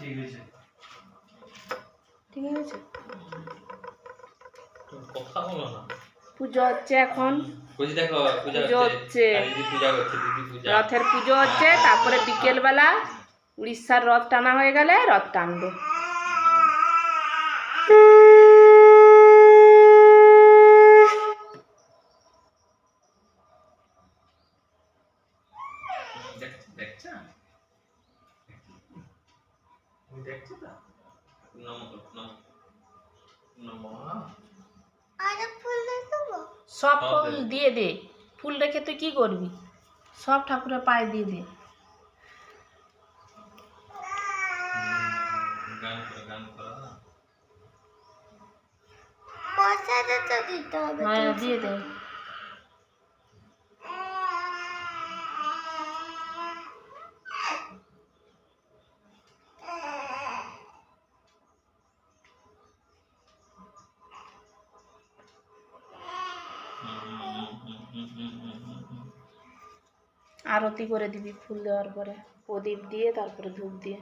ঠিক আছে কথা বলো না। পুজো হচ্ছে এখন, বুঝি দেখো পূজা হচ্ছে দিদি পূজা করছে, দিদি পূজা। রথের পুজো হচ্ছে, তারপরে বিকেল বেলা উড়িষ্যার রথ টানা হয়ে গেলে রথ টানবে। দেখছো দেখছো তো সব ফুল দিয়ে দে, ফুল রেখে তুই কি করবি? সব ঠাকুরের পায়ে দিয়ে দে। হ্যাঁ দিয়ে দে। আরতি করে দিবি ফুল দেওয়ার পরে, প্রদীপ দিয়ে তারপরে ধূপ দিয়ে।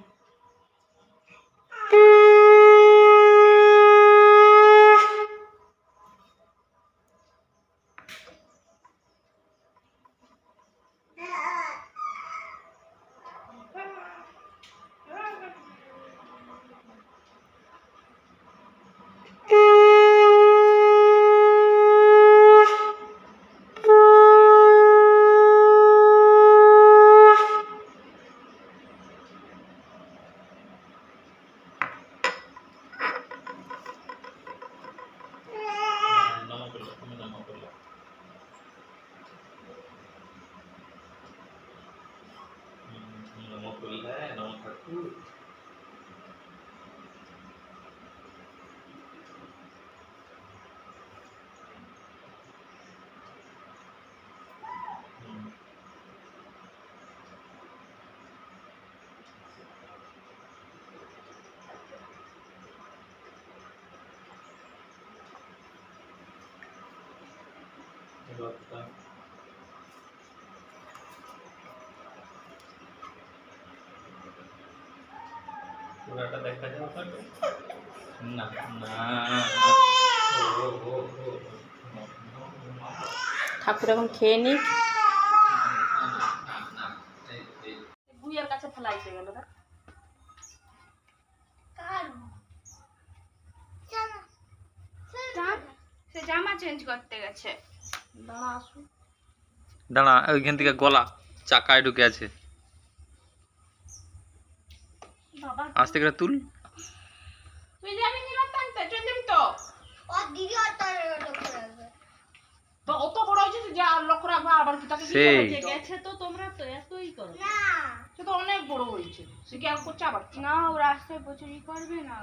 পুরাটা দেখা যাবে না না। ঠাকুর এখন খেয়ে নিক। বুইয়ের কাছে ফেলাইতে গেল না, সে জামা চেঞ্জ করতে গেছে। দাঁড়া আসুন, দাঁড়া, ওইখান থেকে গলা চাকায় ঢুকে আছে। আস্তে করে তুল। তুই যাবি নি রাত টানতে? চল যাবি তো। ও দিদি তো অত বড় হয়েছে যে আর লক্ষ্য রাখবা, আবার কি তাকে কি হয়েছে গেছে? তো তোমরা তো এতই করো না, সে তো অনেক বড় হয়েছে, সে কি আর করছে আবার না? ও রাস্তায় বচুরি করবে না,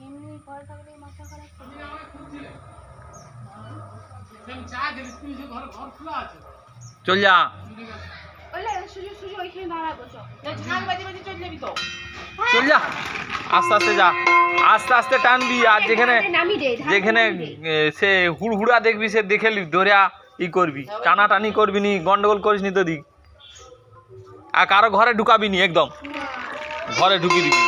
এমনি করে থাকলে মাথা খারাপ করবে। চল যা, ওলে সুজু সুজু ওইখানে দাঁড়াবো। চল ঝাল বাজে বাজে চল যাবি তো। চল যা, আস্তে আস্তে যা, আস্তে আস্তে টানবি। আর যেখানে যেখানে সে হুড়হুড়া দেখবি, সে দেখে ধরিয়া ই করবি, টানাটানি করবি নি, গন্ডগোল করিস নি তো দিক। আর কারো ঘরে ঢুকাবি নি, একদম ঘরে ঢুকিয়ে দিবি।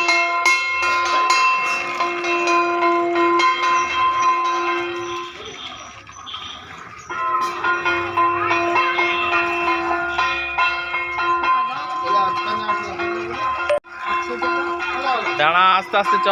দাঁড়া, আস্তে আস্তে চ।